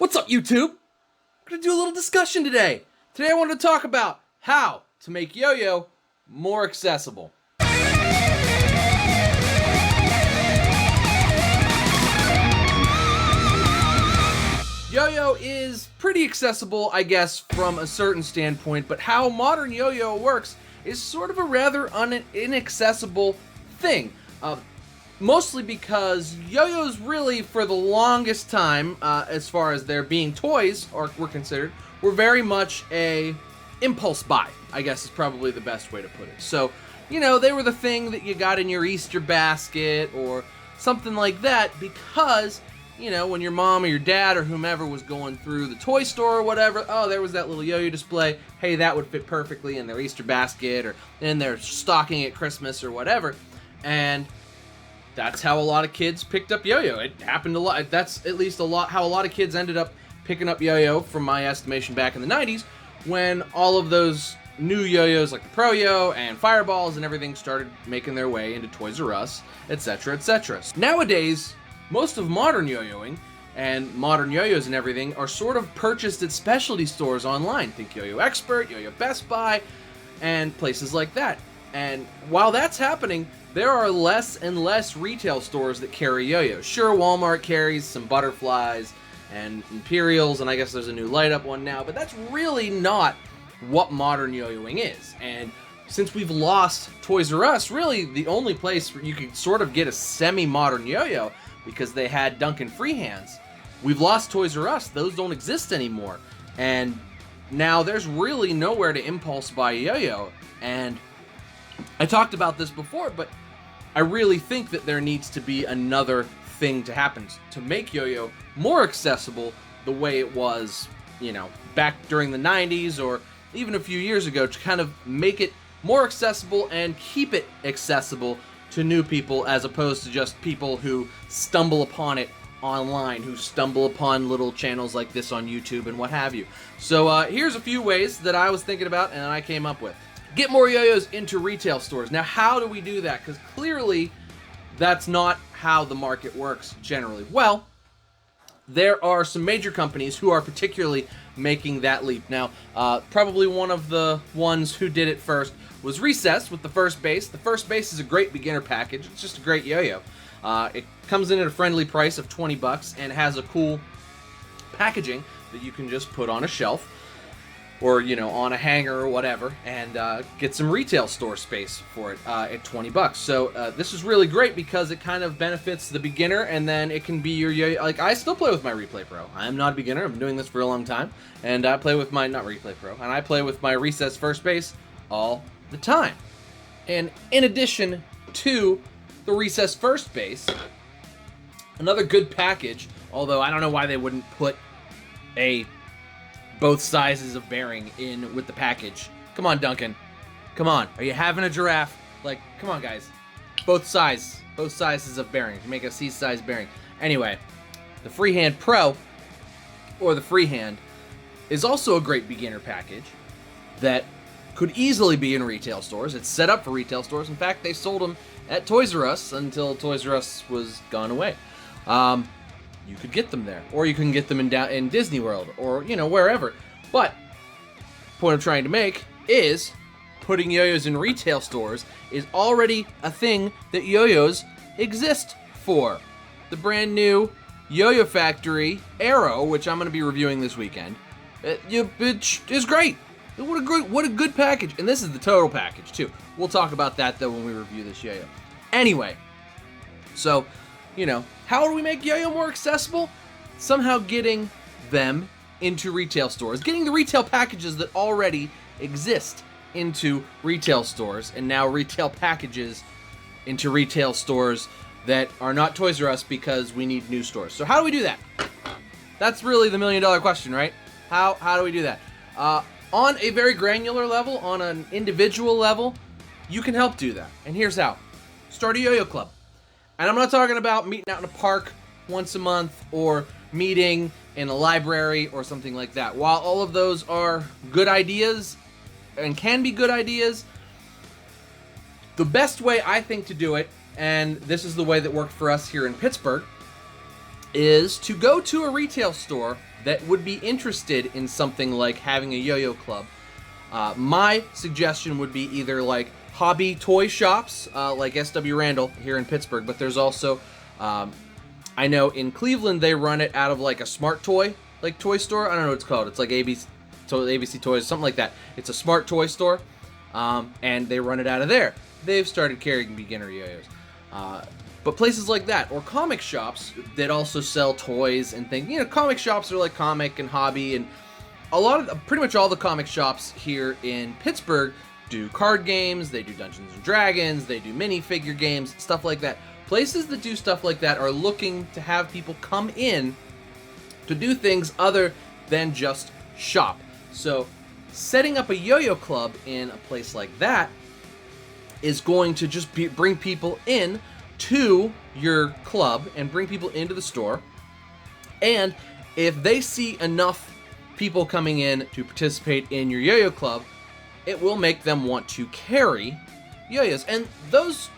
What's up, YouTube? I'm gonna do a little discussion today. Today I wanted to talk about how to make yo-yo more accessible. Yo-yo is pretty accessible, I guess, from a certain standpoint, but how modern yo-yo works is sort of a rather inaccessible thing. Mostly because yo-yos really, for the longest time, as far as their being toys were considered, were very much a impulse buy, I guess is probably the best way to put it. So, you know, they were the thing that you got in your Easter basket or something like that because, you know, when your mom or your dad or whomever was going through the toy store or whatever, oh, there was that little yo-yo display, hey, that would fit perfectly in their Easter basket or in their stocking at Christmas or whatever, and that's how a lot of kids picked up yo-yo. It happened a lot. That's at least how a lot of kids ended up picking up yo-yo, from my estimation, back in the 90s, when all of those new yo-yos like the Pro-Yo and Fireballs and everything started making their way into Toys R Us, etc., etc. Nowadays, most of modern yo-yoing and modern yo-yos and everything are sort of purchased at specialty stores online. Think Yo-Yo Expert, Yo-Yo Best Buy, and places like that. And while that's happening, there are less and less retail stores that carry yo-yos. Sure, Walmart carries some butterflies and Imperials, and I guess there's a new light-up one now, but that's really not what modern yo-yoing is. And since we've lost Toys R Us, really the only place where you could sort of get a semi-modern yo-yo, because they had Duncan freehands, we've lost Toys R Us. Those don't exist anymore. And now there's really nowhere to impulse buy a yo-yo. And I talked about this before, but I really think that there needs to be another thing to happen to make yo-yo more accessible the way it was, you know, back during the 90s or even a few years ago, to kind of make it more accessible and keep it accessible to new people, as opposed to just people who stumble upon it online, who stumble upon little channels like this on YouTube and what have you. So here's a few ways that I was thinking about and I came up with. Get more yo-yos into retail stores. Now, how do we do that? Because clearly, that's not how the market works generally. Well, there are some major companies who are particularly making that leap. Now, probably one of the ones who did it first was Recess with the First Base. The First Base is a great beginner package. It's just a great yo-yo. It comes in at a friendly price of 20 bucks and has a cool packaging that you can just put on a shelf, or, you know, on a hanger or whatever, and get some retail store space for it at 20 bucks. So this is really great because it kind of benefits the beginner, and then it can be your yo-yo. Like, I still play with my Replay Pro. I am not a beginner. I've been doing this for a long time, and I play with my, not Replay Pro, and I play with my Recess First Base all the time. And in addition to the Recess First Base, another good package, although I don't know why they wouldn't put both sizes of bearing in with the package. Come on, Duncan. Come on. Are you having a giraffe? Like, come on, guys. Both sizes of bearing. Make a C-size bearing. Anyway, the Freehand Pro, or the Freehand, is also a great beginner package that could easily be in retail stores. It's set up for retail stores. In fact, they sold them at Toys R Us until Toys R Us was gone away. You could get them there, or you can get them in Disney World, or, you know, wherever. But the point I'm trying to make is putting yo-yos in retail stores is already a thing that yo-yos exist for. The brand new Yo-Yo Factory Aero, which I'm going to be reviewing this weekend, it is great. What a good package. And this is the total package too. We'll talk about that though when we review this yo-yo. Anyway, so, you know, how do we make yo-yo more accessible? Somehow getting them into retail stores. Getting the retail packages that already exist into retail stores, and now retail packages into retail stores that are not Toys R Us, because we need new stores. So how do we do that? That's really the million-dollar question, right? How do we do that? On a very granular level, on an individual level, you can help do that. And here's how. Start a yo-yo club. And I'm not talking about meeting out in a park once a month or meeting in a library or something like that. While all of those are good ideas and can be good ideas, the best way I think to do it, and this is the way that worked for us here in Pittsburgh, is to go to a retail store that would be interested in something like having a yo-yo club, my suggestion would be either like hobby toy shops like SW Randall here in Pittsburgh, but there's also, I know in Cleveland they run it out of like a smart toy, like toy store. I don't know what it's called. It's like ABC Toys, something like that. It's a smart toy store, and they run it out of there. They've started carrying beginner yo-yos. But places like that, or comic shops that also sell toys and things. You know, comic shops are like comic and hobby, and pretty much all the comic shops here in Pittsburgh do card games, they do Dungeons and Dragons, they do minifigure games, stuff like that. Places that do stuff like that are looking to have people come in to do things other than just shop. So setting up a yo-yo club in a place like that is going to just bring people in to your club and bring people into the store. And if they see enough people coming in to participate in your yo-yo club, it will make them want to carry yo-yos. And those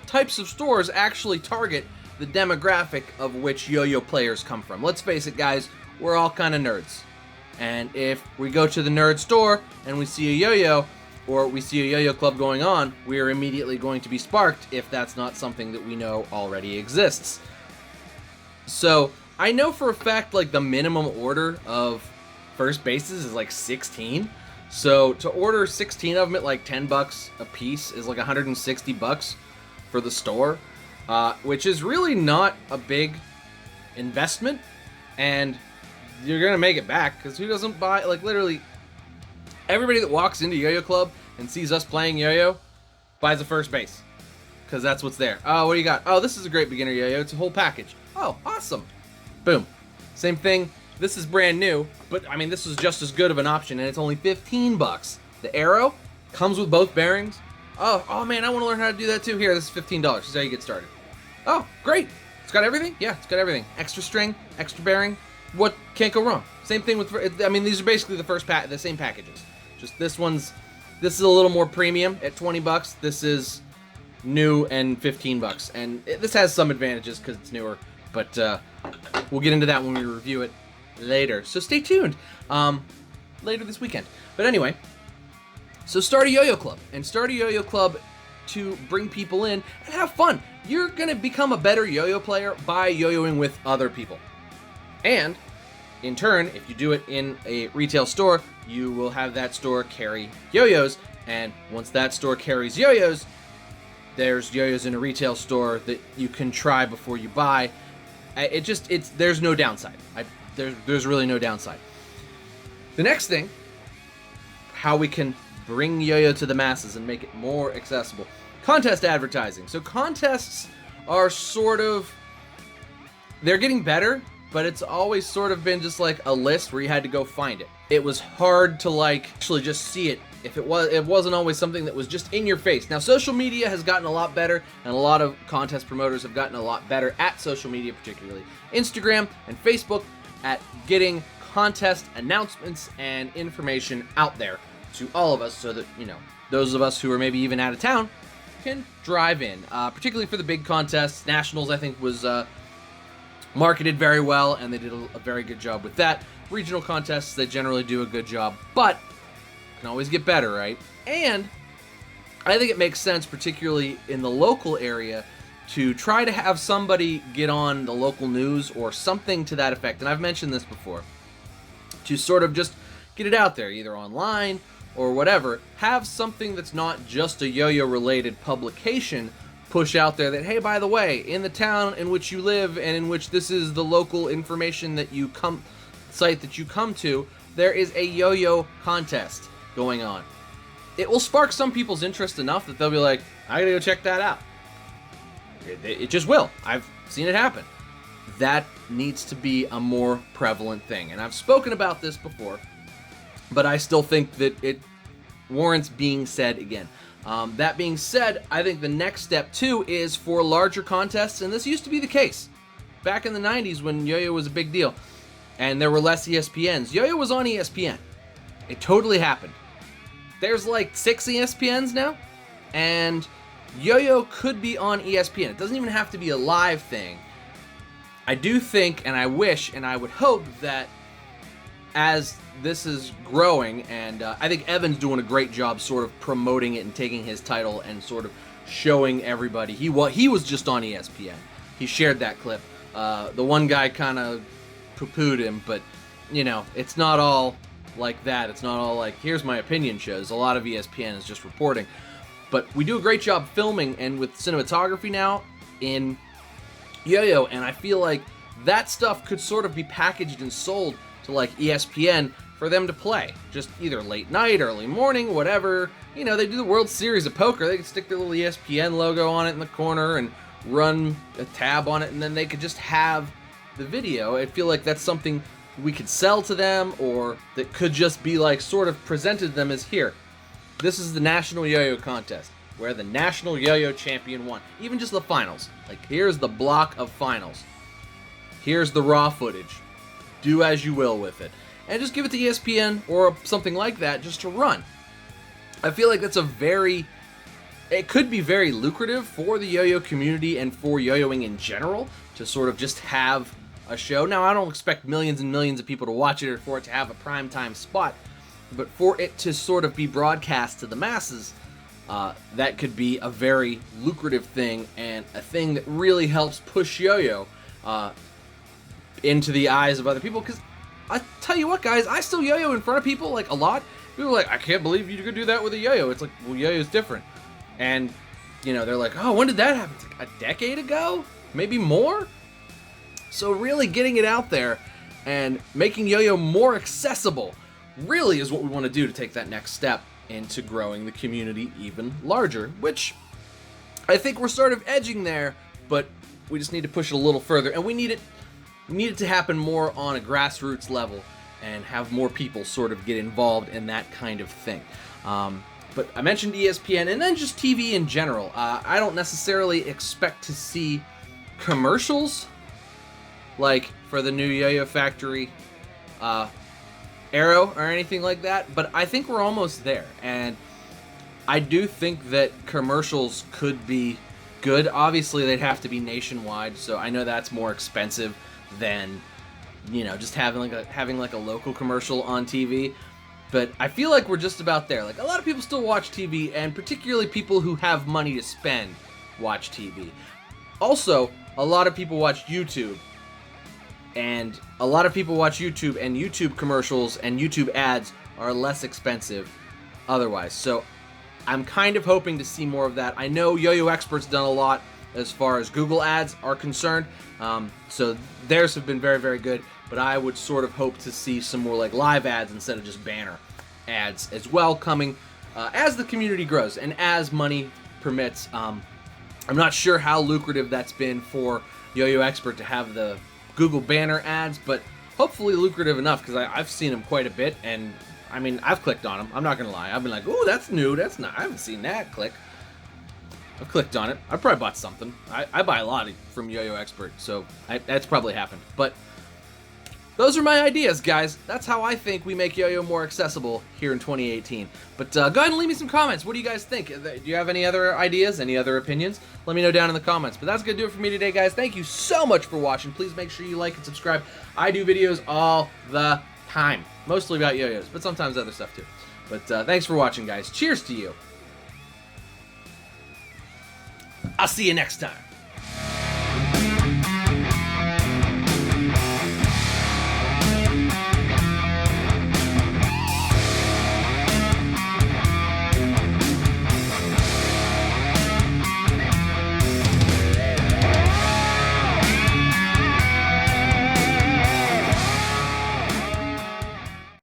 types of stores actually target the demographic of which yo-yo players come from. Let's face it, guys, we're all kind of nerds. And if we go to the nerd store and we see a yo-yo, or we see a yo-yo club going on, we are immediately going to be sparked if that's not something that we know already exists. So I know for a fact like the minimum order of first bases is like 16. So to order 16 of them at like $10 a piece is like $160 for the store, which is really not a big investment, and you're gonna make it back because who doesn't buy? Like literally everybody that walks into Yo-Yo Club and sees us playing yo-yo buys a first base because that's what's there. Oh, what do you got? Oh, this is a great beginner yo-yo. It's a whole package. Oh, awesome. Boom. Same thing. This is brand new, but I mean, this is just as good of an option, and it's only $15. The arrow comes with both bearings. Oh man, I want to learn how to do that too. Here, this is $15. This is how you get started. Oh, great. It's got everything? Yeah, it's got everything. Extra string, extra bearing. What can't go wrong? Same thing with, I mean, these are basically the same packages. Just this is a little more premium at $20. This is new and $15. And this has some advantages because it's newer, but we'll get into that when we review it later. So stay tuned later this weekend. But anyway, so start a yo-yo club, and start a yo-yo club to bring people in and have fun. You're gonna become a better yo-yo player by yo-yoing with other people. And in turn, if you do it in a retail store, you will have that store carry yo-yos, and once that store carries yo-yos, there's yo-yos in a retail store that you can try before you buy. There's no downside. There's really no downside. The next thing, how we can bring yo-yo to the masses and make it more accessible. Contest advertising. So contests are they're getting better, but it's always sort of been just like a list where you had to go find it. It was hard to actually just see it. It wasn't always something that was just in your face. Now social media has gotten a lot better, and a lot of contest promoters have gotten a lot better at social media, particularly Instagram and Facebook, at getting contest announcements and information out there to all of us, so that, you know, those of us who are maybe even out of town can drive in. Particularly for the big contests. Nationals, I think, was marketed very well, and they did a very good job with that. Regional contests, they generally do a good job, but can always get better, right? And I think it makes sense, particularly in the local area, to try to have somebody get on the local news or something to that effect. And I've mentioned this before, to sort of just get it out there, either online or whatever. Have something that's not just a yo-yo related publication push out there that, hey, by the way, in the town in which you live and in which this is the local information that site that you come to, there is a yo-yo contest going on. It will spark some people's interest enough that they'll be like, I gotta go check that out. It just will. I've seen it happen. That needs to be a more prevalent thing. And I've spoken about this before, but I still think that it warrants being said again. That being said, I think the next step too is for larger contests, and this used to be the case back in the 90s when yo-yo was a big deal and there were less ESPNs. Yo-yo was on ESPN. It totally happened. There's like 6 ESPNs now, and yo-yo could be on ESPN. It doesn't even have to be a live thing. I do think, and I wish, and I would hope that as this is growing, and I think Evan's doing a great job sort of promoting it and taking his title and sort of showing everybody. He was just on ESPN. He shared that clip. The one guy kind of poo-pooed him, but, you know, it's not all like that. It's not all like, here's my opinion shows. A lot of ESPN is just reporting. But we do a great job filming and with cinematography now in YoYo, and I feel like that stuff could sort of be packaged and sold to like ESPN for them to play. Just either late night, early morning, whatever. You know, they do the World Series of Poker. They could stick their little ESPN logo on it in the corner and run a tab on it, and then they could just have the video. I feel like that's something we could sell to them, or that could just be like sort of presented to them as, here, this is the National Yo-Yo Contest, where the National Yo-Yo Champion won. Even just the finals. Like, here's the block of finals. Here's the raw footage. Do as you will with it. And just give it to ESPN or something like that just to run. I feel like that's it could be very lucrative for the yo-yo community and for yo-yoing in general to sort of just have a show. Now, I don't expect millions and millions of people to watch it or for it to have a primetime spot, but for it to sort of be broadcast to the masses, that could be a very lucrative thing and a thing that really helps push yo-yo into the eyes of other people. Because I tell you what, guys, I still yo-yo in front of people, like, a lot. People are like, I can't believe you could do that with a yo-yo. It's like, well, yo-yo's different. And, you know, they're like, oh, when did that happen? It's like a decade ago? Maybe more? So really getting it out there and making yo-yo more accessible really is what we want to do to take that next step into growing the community even larger, which I think we're sort of edging there, but we just need to push it a little further, and we need it to happen more on a grassroots level and have more people sort of get involved in that kind of thing. But I mentioned ESPN and then just TV in general. I don't necessarily expect to see commercials like for the new Yo-Yo Factory Arrow or anything like that, but I think we're almost there, and I do think that commercials could be good. Obviously, they'd have to be nationwide, so I know that's more expensive than, you know, just having like a local commercial on TV. But I feel like we're just about there. Like, a lot of people still watch TV, and particularly people who have money to spend watch TV. Also, a lot of people watch YouTube. And a lot of people watch YouTube, and YouTube commercials and YouTube ads are less expensive otherwise. So I'm kind of hoping to see more of that. I know Yo-Yo Expert's done a lot as far as Google ads are concerned. So theirs have been very, very good. But I would sort of hope to see some more like live ads instead of just banner ads as well coming as the community grows and as money permits. I'm not sure how lucrative that's been for Yo-Yo Expert to have the Google banner ads, but hopefully lucrative enough, because I've seen them quite a bit, and I mean, I've clicked on them. I'm not gonna lie. I've been like, ooh, that's new. That's not. I haven't seen that. Click. I've clicked on it. I probably bought something. I buy a lot from Yo-Yo Expert, so that's probably happened. But those are my ideas, guys. That's how I think we make yo-yo more accessible here in 2018. But go ahead and leave me some comments. What do you guys think? Do you have any other ideas, any other opinions? Let me know down in the comments. But that's going to do it for me today, guys. Thank you so much for watching. Please make sure you like and subscribe. I do videos all the time, mostly about yo-yos, but sometimes other stuff too. But thanks for watching, guys. Cheers to you. I'll see you next time.